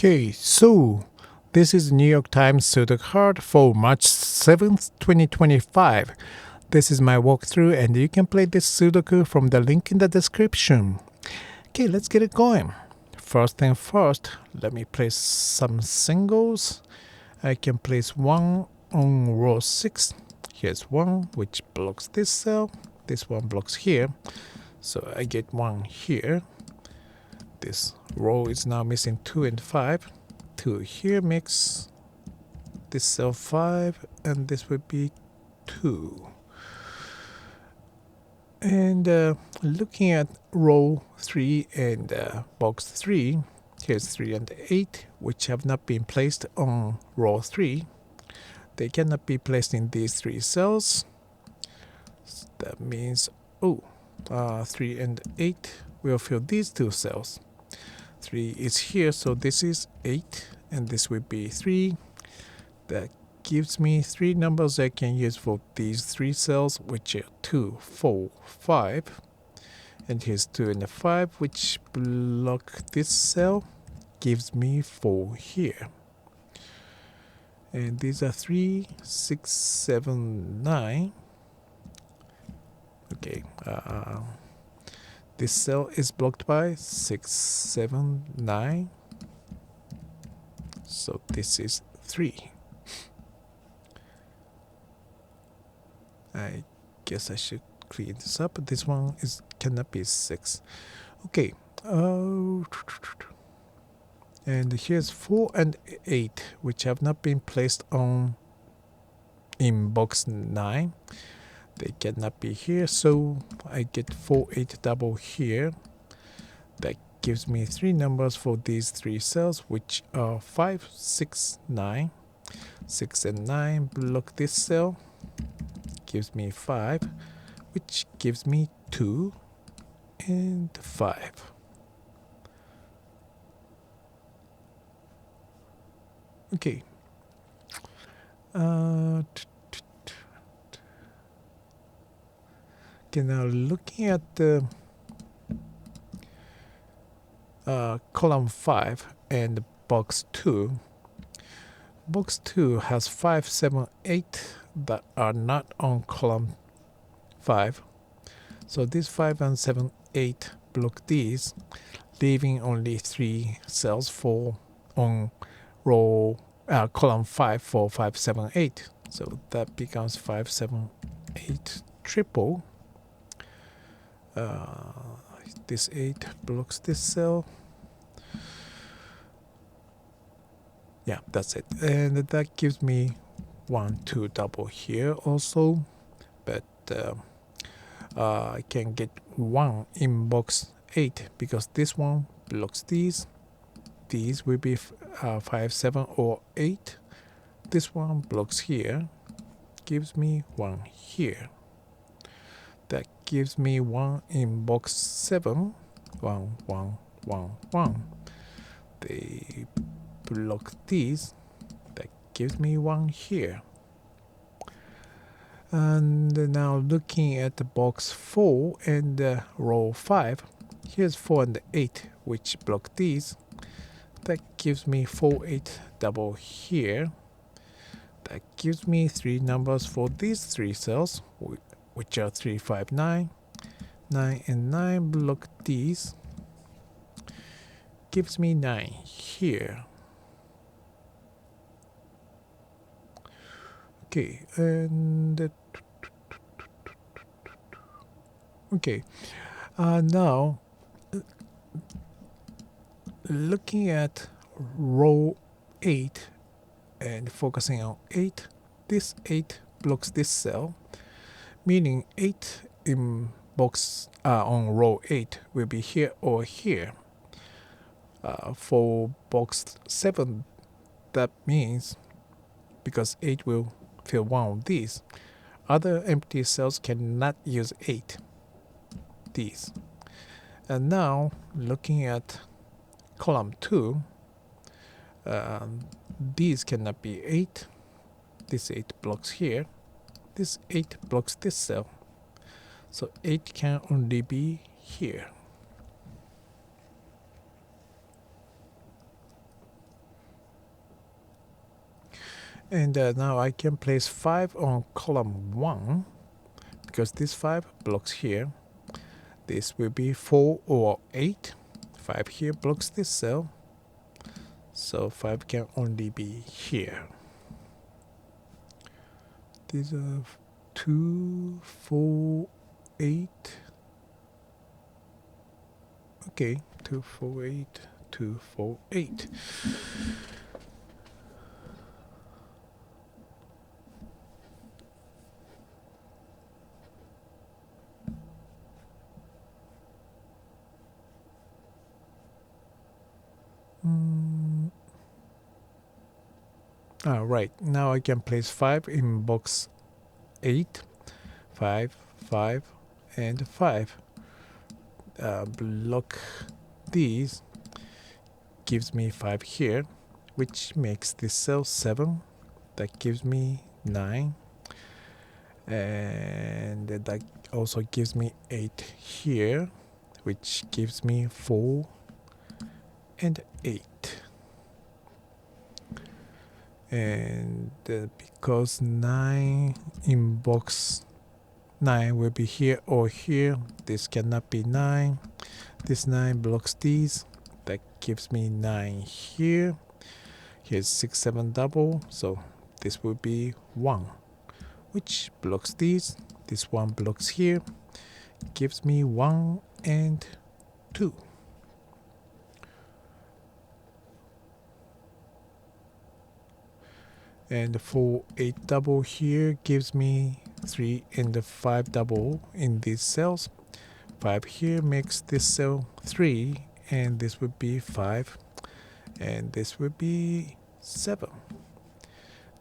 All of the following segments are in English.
Okay, so this is New York Times Sudoku Hard for March 7th, 2025. This is my walkthrough and you can play this Sudoku from the link in the description. Okay, let's get it going. First thing first, let me place some singles. I can place one on row 6. Here's one which blocks this cell. This one blocks here. So I get one here. This row is now missing 2 and 5. 2 here makes this cell 5 and this would be 2. And looking at row 3 and box 3, here's 3 and 8 which have not been placed on row 3. They cannot be placed in these 3 cells. So that means 3 and 8 will fill these 2 cells. 3 is here, so this is 8 and this will be 3. That gives me 3 numbers I can use for these 3 cells, which are 2, 4, 5. And here's 2 and 5 which block this cell, gives me 4 here. And these are 3, 6, 7, 9. Okay, this cell is blocked by 6, 7, 9. So this is 3. I guess I should clean this up. This one cannot be 6. Okay. And here's 4 and 8, which have not been placed in box 9. They cannot be here, so I get 4, 8 double here. That gives me 3 numbers for these 3 cells, which are 5, 6, 9. 6 and 9 block this cell, gives me 5, which gives me 2 and 5. Okay. Okay, now looking at the column 5 and box 2. Box 2 has 5, 7, 8 that are not on column 5. So these 5 and 7, 8 block these, leaving only 3 cells on row column 5 for 5, 7, 8. So that becomes 5, 7, 8 triple. This 8 blocks this cell. Yeah, that's it. And that gives me 1, 2 double here also. But I can get 1 in box 8 because this one blocks these. These will be 5, 7, or 8. This one blocks here. Gives me 1 here. That gives me 1 in box 7. 1, 1, 1, 1. They block these. That gives me 1 here. And now looking at the box 4 and row 5. Here's 4 and 8 which block these. That gives me 4, 8 double here. That gives me 3 numbers for these 3 cells, which are 3, 5, 9. 9 and 9 block these. Gives me 9 here. Okay, and now looking at row 8 and focusing on 8, this 8 blocks this cell, meaning 8 in box on row 8 will be here or here. For box 7, that means because 8 will fill one of these, other empty cells cannot use 8. These. And now looking at column 2, these cannot be 8. This 8 blocks here. This 8 blocks this cell. So 8 can only be here. And now I can place 5 on column 1 because this 5 blocks here. This will be 4 or 8. 5 here blocks this cell. So 5 can only be here. These are 2, 4, 8. Okay, 2, 4, 8, 2, 4, 8. Right, now I can place 5 in box 8, 5, 5, and 5. Block these, gives me 5 here, which makes this cell 7. That gives me 9. And that also gives me 8 here, which gives me 4 and 8. And because 9 in box 9 will be here or here, this cannot be 9. This 9 blocks these. That gives me 9 here. Here's 6, 7 double, so this will be 1, which blocks these. This one blocks here, gives me 1 and 2. And 4, 8 double here gives me 3 and 5 double in these cells. 5 here makes this cell 3, and this would be 5, and this would be 7.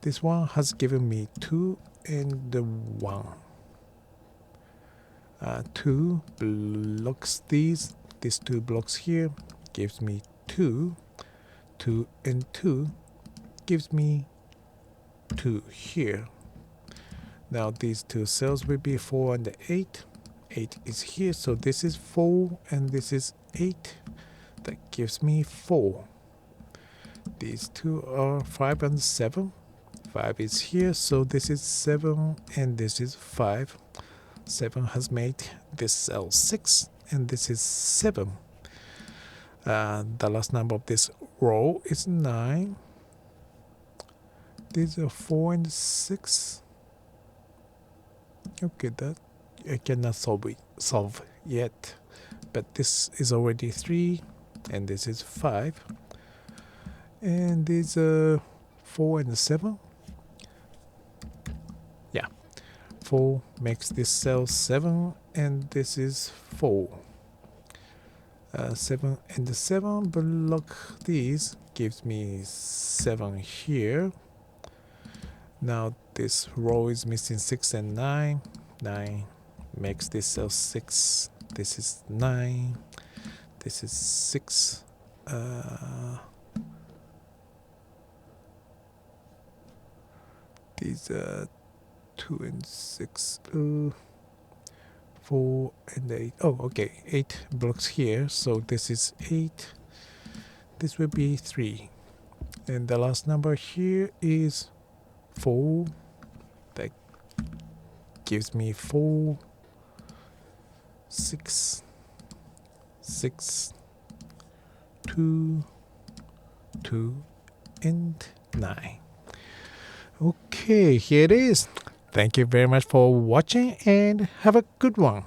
This one has given me 2 and 1. 2 blocks these. This 2 blocks here, gives me 2. 2 and 2 gives me 2 here. Now these 2 cells will be 4 and 8. 8 is here, so this is 4 and this is 8. That gives me 4. These 2 are 5 and 7. 5 is here, so this is 7 and this is 5. 7 has made this cell 6 and this is 7. The last number of this row is 9. These are 4 and 6. Okay, that I cannot solve yet, but this is already 3 and this is 5, and these are 4 and 7. Yeah, 4 makes this cell 7 and this is 4. 7 and 7 block these, gives me 7 here. Now this row is missing 6 and 9. 9 makes this cell 6. This is 9. This is 6. These are 2 and 6. 4 and 8. Oh, okay. 8 blocks here. So this is 8. This will be 3. And the last number here is 4. That gives me 4, 6, 6, 2, 2, and 9. Okay, here it is. Thank you very much for watching and have a good one.